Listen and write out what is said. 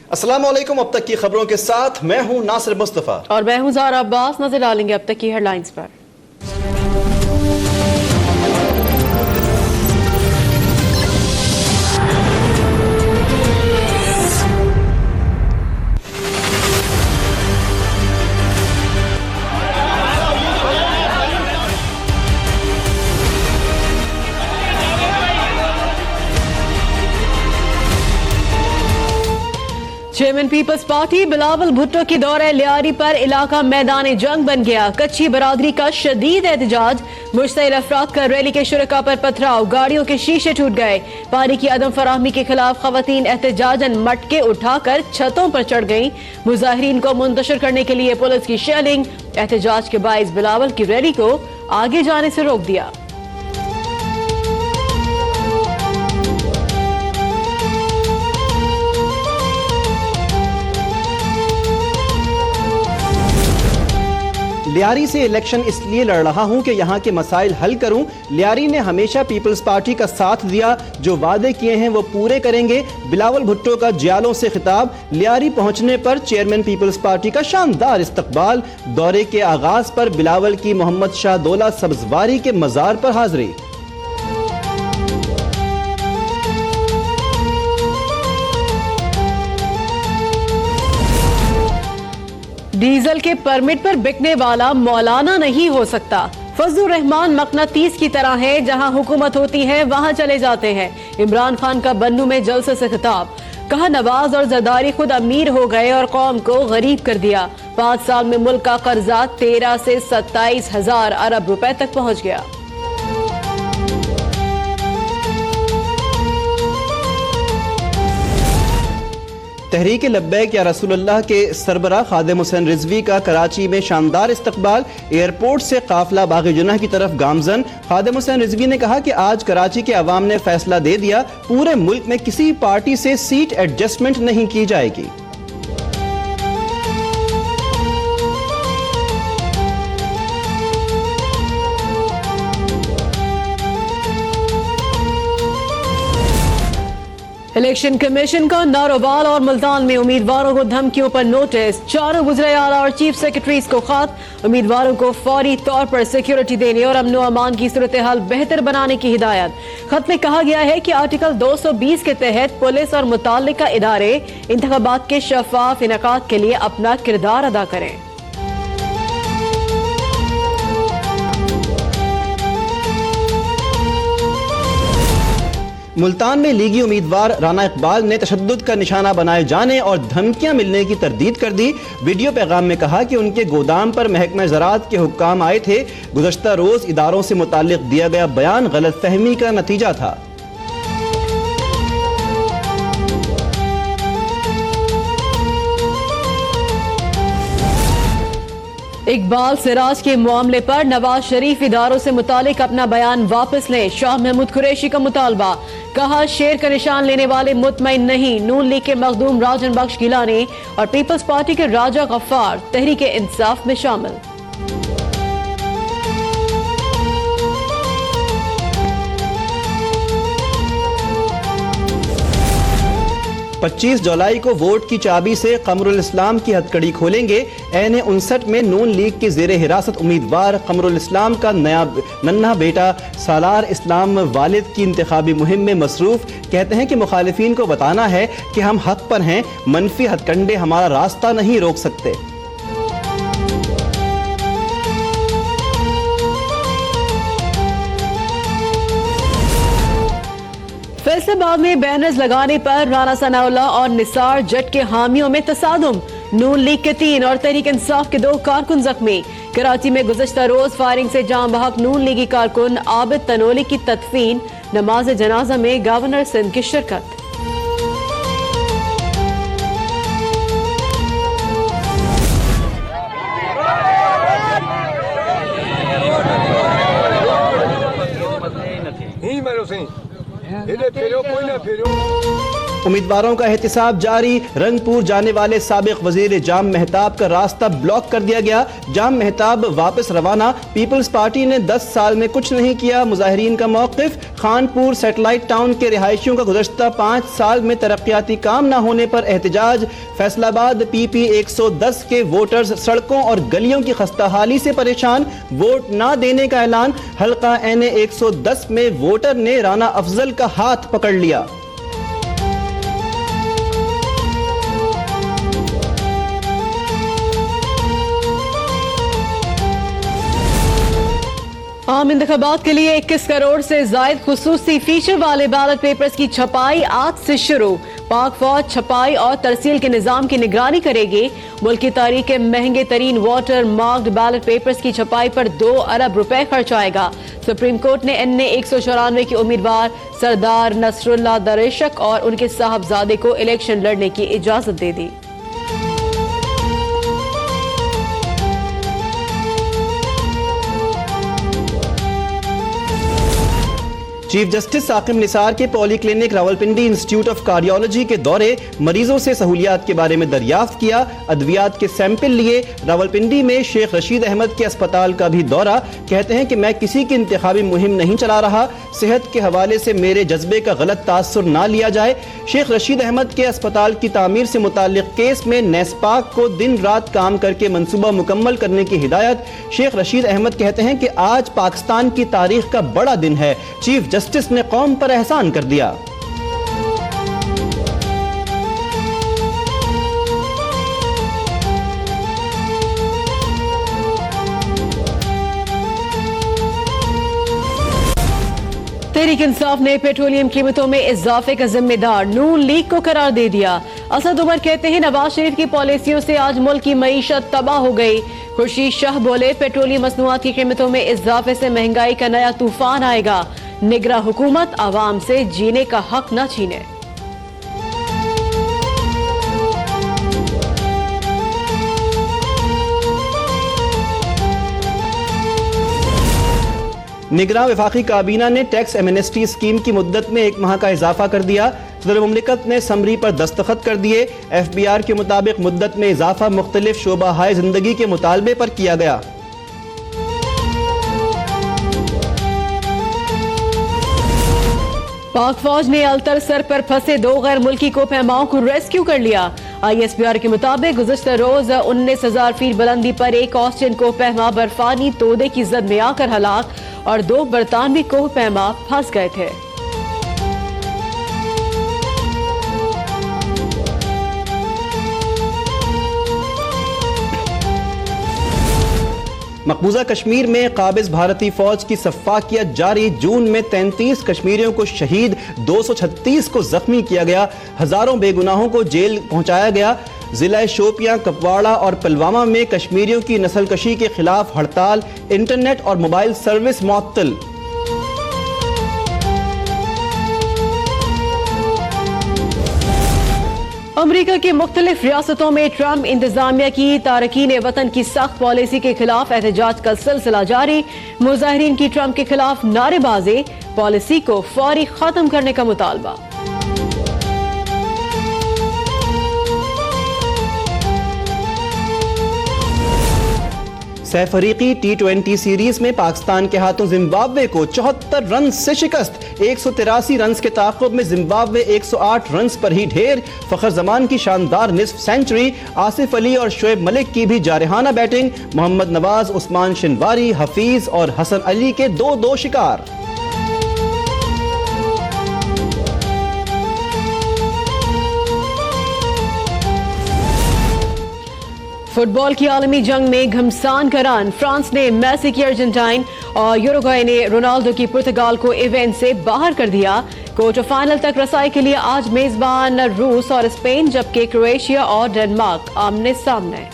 अस्सलाम वालेकुम। अब तक की खबरों के साथ मैं हूं नासिर मुस्तफा और मैं हूं ज़ारा अब्बास। नजर डालेंगे अब तक की हेडलाइंस पर। Chairman Peoples Party Bilawal Bhutto की दौरे लियारी पर इलाका मैदान जंग बन गया। कच्ची बरादरी का शदीद एहतजाज, मुश्तइल अफराद का रैली के शुरका पर पथराव, गाड़ियों के शीशे टूट गए। पानी की अदम फराहमी के खिलाफ खवातीन एहतजाजन मटके उठाकर छतों पर चढ़ गईं। मुजाहिरीन को मुंतशिर करने के लिए पुलिस की शेलिंग। एहतजाज के बाइस बिलावल की रैली को आगे जाने से रोक दिया। लियारी से इलेक्शन इसलिए लड़ रहा हूं कि यहां के मसाइल हल करूं। लियारी ने हमेशा पीपल्स पार्टी का साथ दिया, जो वादे किए हैं वो पूरे करेंगे। बिलावल भुट्टो का जियालों से खिताब। लियारी पहुंचने पर चेयरमैन पीपल्स पार्टी का शानदार इस्तकबाल। दौरे के आगाज पर बिलावल की मोहम्मद शाह दौला सब्जवारी के मजार पर हाजिरी। डीजल के परमिट पर बिकने वाला मौलाना नहीं हो सकता। फजलुर रहमान मकनातीस की तरह है, जहां हुकूमत होती है वहां चले जाते हैं। इमरान खान का बन्नू में जलसे से खिताब। कहा नवाज और जरदारी खुद अमीर हो गए और कौम को गरीब कर दिया। 5 साल में मुल्क का कर्जा 13 से 27 हजार अरब रुपए तक पहुंच गया। तहरीक लब्बैक या रसूलुल्लाह के सरबराह खादिम हुसैन रिजवी का कराची में शानदार इस्तकबाल। एयरपोर्ट से काफिला बाग़ जुनाह की तरफ गामजन। खादिम हुसैन रिजवी ने कहा कि आज कराची के अवाम ने फैसला दे दिया, पूरे मुल्क में किसी पार्टी से सीट एडजस्टमेंट नहीं की जाएगी। 'इलेक्शन कमीशन का नारोवाल और मुल्तान में उम्मीदवारों को धमकियों पर नोटिस। 4 वज़ीर आला और चीफ सेक्रेटरीज को खत। उम्मीदवारों को फौरी तौर पर सिक्योरिटी देने और अमन अमान की सूरत हाल बेहतर बनाने की हिदायत। खत में कहा गया है कि आर्टिकल 220 के तहत पुलिस और मुताल्लिका इदारे इंतखाबात के शफाफ इनेकाद के लिए अपना किरदार अदा करें। मुल्तान में लीगी उम्मीदवार राना इकबाल ने तशद्दुद का निशाना बनाए जाने और धमकियां मिलने की तरदीद कर दी। वीडियो पैगाम में कहा कि उनके गोदाम पर महकमा ज़राअत के हुक्काम आए थे। गुज़श्ता रोज इदारों से मुताल्लिक दिया गया बयान गलतफहमी का नतीजा था। इकबाल सिराज के मामले पर नवाज शरीफ इदारों से मुतालिक अपना बयान वापस लें। शाह महमूद कुरैशी का मुतालबा। कहा शेर का निशान लेने वाले मुतमईन नहीं। नून लीग के मखदूम राजन बख्श गिलानी और पीपल्स पार्टी के राजा गफ्फार तहरीक इंसाफ में शामिल। पच्चीस जुलाई को वोट की चाबी से कमरुल इस्लाम की हथकड़ी खोलेंगे। एन 59 में नून लीग के जेर हिरासत उम्मीदवार कमरुल इस्लाम का नन्हा बेटा सालार इस्लाम वालिद की इंतखाबी मुहिम में मसरूफ। कहते हैं कि मुखालिफिन को बताना है कि हम हक पर हैं, मनफी हथकंडे हमारा रास्ता नहीं रोक सकते। फैसलाबाद में बैनर्स लगाने पर राना सनाउल्लाह और निसार जट के हामियों में तसादुम। नून लीग के 3 और तहरीक इंसाफ के 2 कारकुन जख्मी। कराची में गुज़श्ता रोज फायरिंग से जाम बहक नून लीगी कारकुन आबिद तनोली की तदफीन। नमाज जनाजा में गवर्नर सिंध की शिरकत। फेरो कोई ना फेरो। उम्मीदवारों का एहतिसाब जारी। रंगपुर जाने वाले साबिक वजीर जाम मेहताब का रास्ता ब्लॉक कर दिया गया। जाम मेहताब वापस रवाना। पीपल्स पार्टी ने 10 साल में कुछ नहीं किया, मुजाहिरीन का मौक़िफ़। खानपुर सैटेलाइट टाउन के रिहायशियों का गुज़श्ता 5 साल में तरक्याती काम न होने पर एहतजाज। फैसलाबाद PP 110 के वोटर्स सड़कों और गलियों की खस्ताहाली से परेशान, वोट न देने का ऐलान। हल्का NA 110 में वोटर ने राना अफजल का हाथ पकड़ लिया। आम इंतखाबात के लिए 21 करोड़ से जायद खुसूसी फीचर वाले बैलेट पेपर्स की छपाई आज से शुरू। पाक फौज छपाई और तरसील के निजाम की निगरानी करेगी। मुल्क की तारीख के महंगे तरीन वाटर मार्क्ड बैलेट पेपर्स की छपाई पर 2 अरब रुपए खर्च आएगा। सुप्रीम कोर्ट ने NA 194 के उम्मीदवार सरदार नसरुल्लाह दरेशक और उनके साहबजादे को इलेक्शन लड़ने की इजाजत दे दी। चीफ जस्टिस साकिब निसार के polyclinic Rawalpindi institute of cardiology के दौरे, मरीजों से सहूलियात के बारे में दरियाफ्त किया, अद्वियात के सैंपल लिए। रावलपिंडी में शेख रशीद अहमद के अस्पताल का भी दौरा। कहते हैं कि मैं किसी की इंतखाबी मुहिम नहीं चला रहा, सेहत के हवाले से मेरे जज्बे का गलत तासुर ना लिया जाए। शेख रशीद अहमद के अस्पताल की तामीर से मुताल्लिक केस में नेस्पाक को दिन रात काम करके मंसूबा मुकम्मल करने की हिदायत। शेख रशीद अहमद कहते हैं कि आज पाकिस्तान की तारीख का बड़ा दिन है, चीफ जस्टिस ने कौम पर एहसान कर दिया। तहरीक इंसाफ ने पेट्रोलियम कीमतों में इजाफे का जिम्मेदार नून लीग को करार दे दिया। असद उमर कहते हैं नवाज शरीफ की पॉलिसियों से आज मुल्क की मईशत तबाह हो गई। खुर्शीद शाह बोले पेट्रोलियम मसनूआत की कीमतों में इजाफे से महंगाई का नया तूफान आएगा। निगरा हुकूमत आवाम से जीने का हक न छीने। निगरां वफाकी काबीना ने टैक्स एमनेस्टी स्कीम की मुद्दत में 1 माह का इजाफा कर दिया। सदर मुमलिकत ने समरी पर दस्तखत कर दिए। FBR के मुताबिक मुद्दत में इजाफा मुख्तलिफ शोबा हाय जिंदगी के मुतालबे पर किया गया। पाक फौज ने अल्तरसर पर फंसे 2 गैर मुल्की कोपहमाओं को रेस्क्यू कर लिया। ISPR के मुताबिक गुज़श्ता रोज 19,000 फीट बुलंदी पर एक ऑस्ट्रियन कोपहमा बर्फानी तोदे की जद में आकर हलाक और 2 बरतानवी कोपहमा फंस गए थे। मकबूजा कश्मीर में काबिज भारतीय फौज की सफ़ाकियत जारी। जून में 33 कश्मीरियों को शहीद, 236 को जख्मी किया गया, हजारों बेगुनाहों को जेल पहुंचाया गया। जिला शोपियां, कुपवाड़ा और पुलवामा में कश्मीरियों की नस्लकशी के खिलाफ हड़ताल, इंटरनेट और मोबाइल सर्विस मुअत्तल। अमरीका की मुख्तलिफ रियासतों में ट्रंप इंतजामिया की तारकीन वतन की सख्त पॉलिसी के खिलाफ एहतजाज का सिलसिला जारी। मुजाहिरीन की ट्रंप के खिलाफ नारेबाजी, पॉलिसी को फौरी खत्म करने का मुतालबा। सहफरीकी T20 सीरीज में पाकिस्तान के हाथों जिम्बाब्वे को 74 रन से शिकस्त। 183 रन के ताक़ुब में जिम्बाब्वे 108 रन पर ही ढेर। फखर जमान की शानदार निस्फ सेंचुरी। आसिफ अली और शोएब मलिक की भी जारहाना बैटिंग। मोहम्मद नवाज, उस्मान शिनवारी, हफीज और हसन अली के 2-2 शिकार। फुटबॉल की आलमी जंग में घमसान का रन। फ्रांस ने मेसी की अर्जेंटाइन और यूरुग्वे ने रोनाल्डो की पुर्तगाल को इवेंट से बाहर कर दिया। क्वार्टर फाइनल तक रसाई के लिए आज मेजबान रूस और स्पेन, जबकि क्रोएशिया और डेनमार्क आमने सामने।